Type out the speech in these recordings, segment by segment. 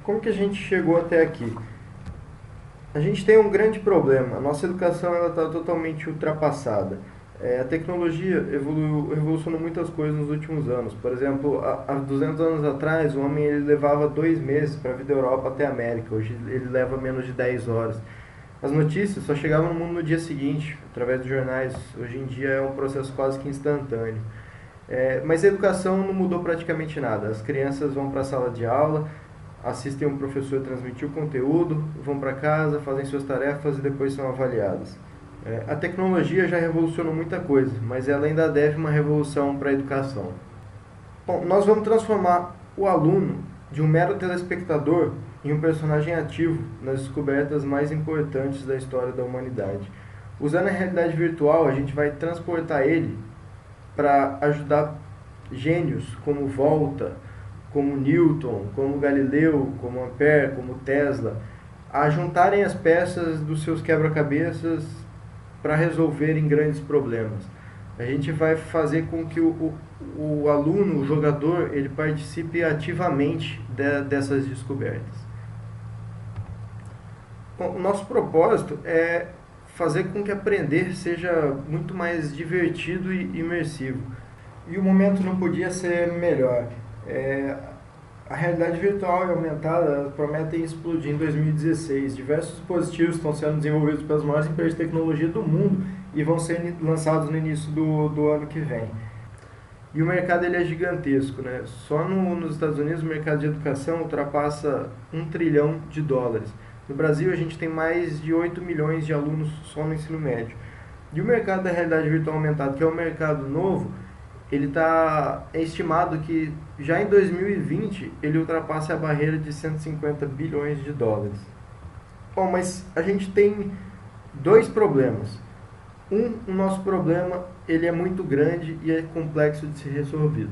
Como que a gente chegou até aqui? A gente tem um grande problema. A nossa educação está totalmente ultrapassada. A tecnologia revolucionou muitas coisas nos últimos anos. Por exemplo, há 200 anos atrás, o homem ele levava 2 meses para vir da Europa até a América. Hoje ele leva menos de 10 horas. As notícias só chegavam no mundo no dia seguinte, através dos jornais. Hoje em dia é um processo quase que instantâneo. Mas a educação não mudou praticamente nada. As crianças vão para a sala de aula, assistem um professor transmitir o conteúdo, vão para casa, fazem suas tarefas e depois são avaliadas. A tecnologia já revolucionou muita coisa, mas ela ainda deve uma revolução para a educação. Bom, nós vamos transformar o aluno de um mero telespectador em um personagem ativo nas descobertas mais importantes da história da humanidade. Usando a realidade virtual, a gente vai transportar ele para ajudar gênios como Volta, como Newton, como Galileu, como Ampère, como Tesla, a juntarem as peças dos seus quebra-cabeças para resolverem grandes problemas. A gente vai fazer com que o aluno, o jogador, ele participe ativamente dessas descobertas. Bom, o nosso propósito é fazer com que aprender seja muito mais divertido e imersivo. E o momento não podia ser melhor. A realidade virtual e aumentada prometem explodir em 2016. Diversos dispositivos estão sendo desenvolvidos pelas maiores empresas de tecnologia do mundo e vão ser lançados no início do ano que vem. E o mercado ele é gigantesco, né? Só nos Estados Unidos o mercado de educação ultrapassa $1 trilhão. No Brasil a gente tem mais de 8 milhões de alunos só no ensino médio. E o mercado da realidade virtual aumentada, que é um mercado novo, é estimado que já em 2020 ele ultrapasse a barreira de $150 bilhões. Bom, mas a gente tem dois problemas. O nosso problema ele é muito grande e é complexo de ser resolvido.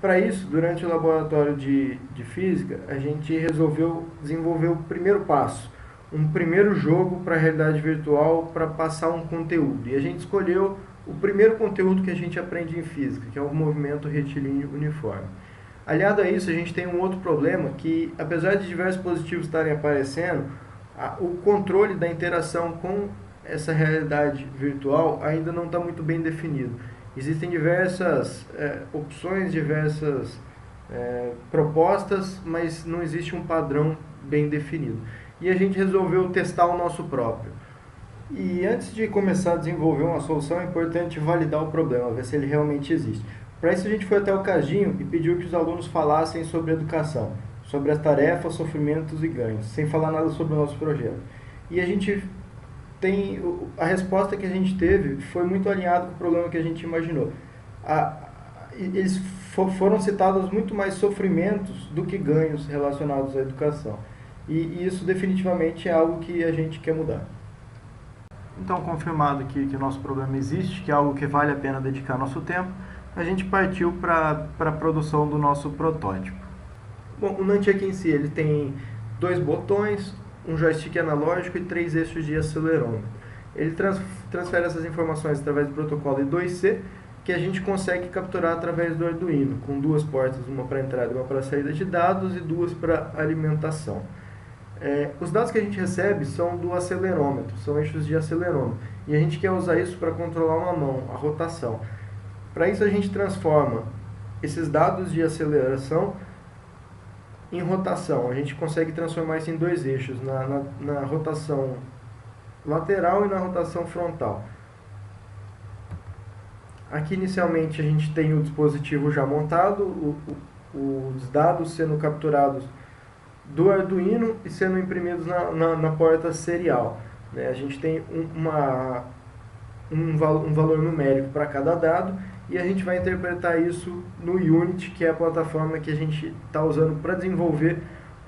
Para isso, durante o laboratório de física, a gente resolveu desenvolver o primeiro passo, um primeiro jogo para a realidade virtual para passar um conteúdo. E a gente escolheu o primeiro conteúdo que a gente aprende em física, que é o movimento retilíneo uniforme. Aliado a isso, a gente tem um outro problema que, apesar de diversos dispositivos estarem aparecendo, o controle da interação com essa realidade virtual ainda não está muito bem definido. Existem diversas opções, diversas propostas, mas não existe um padrão bem definido. E a gente resolveu testar o nosso próprio. E antes de começar a desenvolver uma solução, é importante validar o problema, ver se ele realmente existe. Para isso a gente foi até o Cadinho e pediu que os alunos falassem sobre educação, sobre as tarefas, sofrimentos e ganhos, sem falar nada sobre o nosso projeto. E a resposta que a gente teve foi muito alinhada com o problema que a gente imaginou. Eles foram citados muito mais sofrimentos do que ganhos relacionados à educação. E isso definitivamente é algo que a gente quer mudar. Então, confirmado que o nosso problema existe, que é algo que vale a pena dedicar nosso tempo, a gente partiu para a produção do nosso protótipo. Bom, o Nunchuck em si ele tem 2 botões, um joystick analógico e 3 eixos de acelerômetro. Ele transfere essas informações através do protocolo I2C, que a gente consegue capturar através do Arduino, com 2 portas, uma para entrada e uma para saída de dados e 2 para alimentação. Os dados que a gente recebe são do acelerômetro, são eixos de acelerômetro, e a gente quer usar isso para controlar uma mão, a rotação. Para isso a gente transforma esses dados de aceleração em rotação. A gente consegue transformar isso em 2 eixos, na rotação lateral e na rotação frontal. Aqui inicialmente a gente tem o dispositivo já montado, os dados sendo capturados do Arduino e sendo imprimidos na porta serial. A gente tem um valor numérico para cada dado e a gente vai interpretar isso no Unity, que é a plataforma que a gente está usando para desenvolver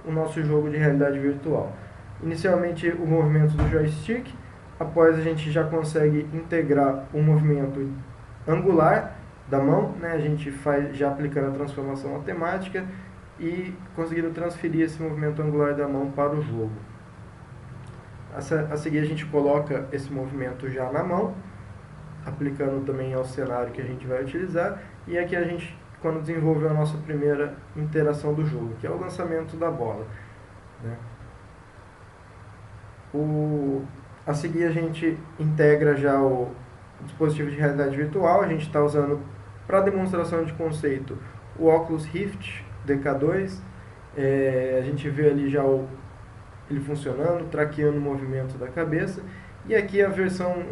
o nosso jogo de realidade virtual. Inicialmente o movimento do joystick, após a gente já consegue integrar o movimento angular da mão, a gente faz já aplicando a transformação matemática e conseguindo transferir esse movimento angular da mão para o jogo. A seguir a gente coloca esse movimento já na mão, aplicando também ao cenário que a gente vai utilizar, e aqui a gente, quando desenvolveu a nossa primeira interação do jogo, que é o lançamento da bola. né? A seguir a gente integra já o dispositivo de realidade virtual. A gente está usando para demonstração de conceito o Oculus Rift DK2. A gente vê ali já ele funcionando, traqueando o movimento da cabeça. E aqui a versão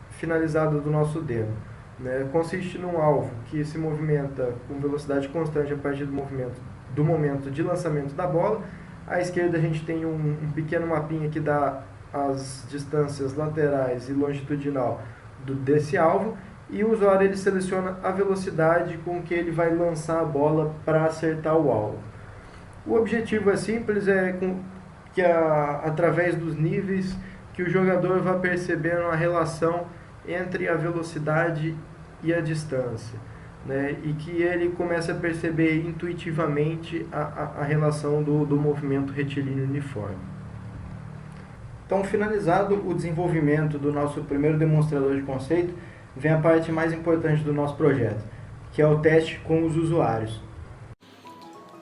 finalizada do nosso demo, né? Consiste num alvo que se movimenta com velocidade constante a partir do momento de lançamento da bola. À esquerda a gente tem um pequeno mapinha que dá as distâncias laterais e longitudinal desse alvo, e o usuário ele seleciona a velocidade com que ele vai lançar a bola para acertar o alvo. O objetivo é simples, através dos níveis que o jogador vai percebendo a relação entre a velocidade e a distância, né? E que ele comece a perceber intuitivamente a relação do movimento retilíneo uniforme. Então, finalizado o desenvolvimento do nosso primeiro demonstrador de conceito, vem a parte mais importante do nosso projeto, que é o teste com os usuários.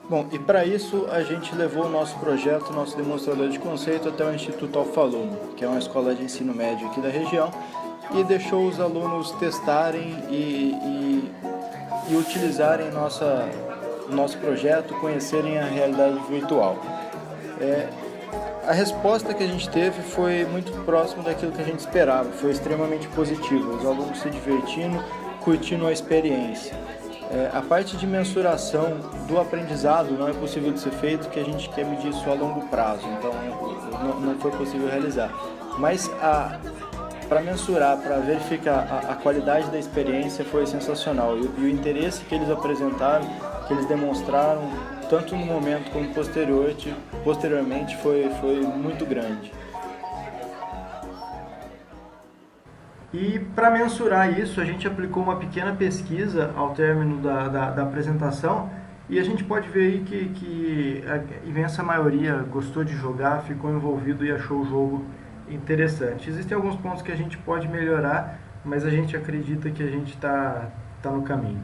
Bom, e para isso a gente levou o nosso projeto, nosso demonstrador de conceito, até o Instituto Alfalume, que é uma escola de ensino médio aqui da região, e deixou os alunos testarem e utilizarem o nosso projeto, conhecerem a realidade virtual. A resposta que a gente teve foi muito próximo daquilo que a gente esperava, foi extremamente positiva, os alunos se divertindo, curtindo a experiência. A parte de mensuração do aprendizado não é possível de ser feito, porque a gente quer medir isso a longo prazo, então não foi possível realizar. Mas para mensurar, para verificar a qualidade da experiência foi sensacional, e o interesse que eles apresentaram, que eles demonstraram, tanto no momento como posteriormente foi muito grande. E para mensurar isso, a gente aplicou uma pequena pesquisa ao término da apresentação, e a gente pode ver aí que a imensa maioria gostou de jogar, ficou envolvido e achou o jogo interessante. Existem alguns pontos que a gente pode melhorar, mas a gente acredita que a gente está no caminho.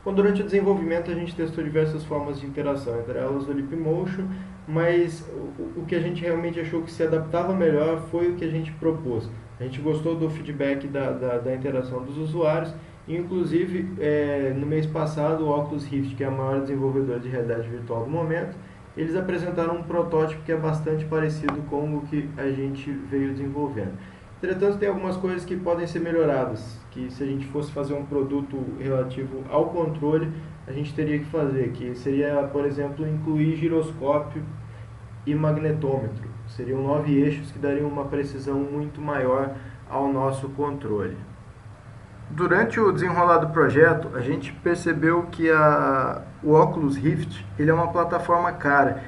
Bom, durante o desenvolvimento a gente testou diversas formas de interação, entre elas o Leapmotion, mas o que a gente realmente achou que se adaptava melhor foi o que a gente propôs. A gente gostou do feedback da interação dos usuários, e inclusive no mês passado o Oculus Rift, que é a maior desenvolvedora de realidade virtual do momento, eles apresentaram um protótipo que é bastante parecido com o que a gente veio desenvolvendo. Entretanto, tem algumas coisas que podem ser melhoradas, que se a gente fosse fazer um produto relativo ao controle, a gente teria que fazer, que seria, por exemplo, incluir giroscópio e magnetômetro. Seriam 9 eixos que dariam uma precisão muito maior ao nosso controle. Durante o desenrolar do projeto, a gente percebeu que o Oculus Rift ele é uma plataforma cara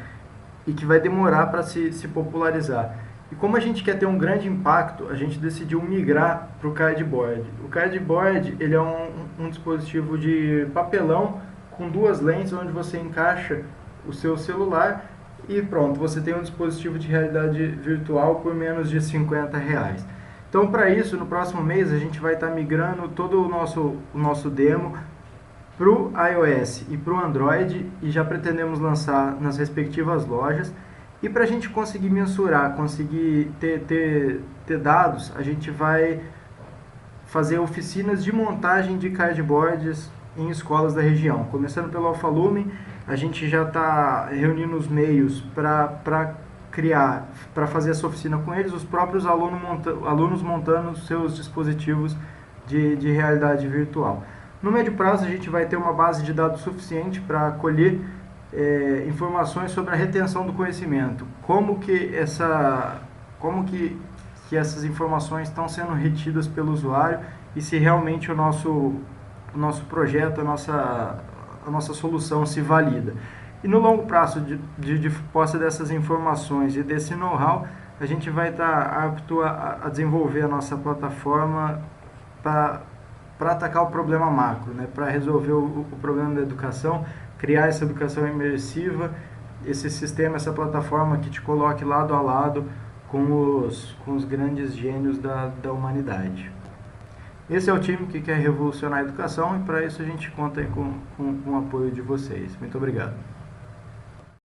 e que vai demorar para se popularizar. E como a gente quer ter um grande impacto, a gente decidiu migrar para o cardboard. O cardboard ele é um dispositivo de papelão com 2 lentes, onde você encaixa o seu celular e pronto, você tem um dispositivo de realidade virtual por menos de R$50. Então, para isso, no próximo mês, a gente vai estar migrando todo o nosso demo para o iOS e para o Android, e já pretendemos lançar nas respectivas lojas. E para a gente conseguir mensurar, conseguir ter dados, a gente vai fazer oficinas de montagem de cardboards em escolas da região. Começando pelo Alfalume, a gente já está reunindo os meios para fazer essa oficina com eles, os próprios alunos montando os seus dispositivos de realidade virtual. No médio prazo, a gente vai ter uma base de dados suficiente para colher informações sobre a retenção do conhecimento, como que essas informações estão sendo retidas pelo usuário e se realmente o nosso projeto, a nossa solução se valida. E no longo prazo, de posse dessas informações e desse know-how, a gente vai estar apto a desenvolver a nossa plataforma para atacar o problema macro, né? Para resolver o problema da educação, criar essa educação imersiva, esse sistema, essa plataforma que te coloque lado a lado com os grandes gênios da humanidade. Esse é o time que quer revolucionar a educação, e para isso a gente conta aí com o apoio de vocês. Muito obrigado.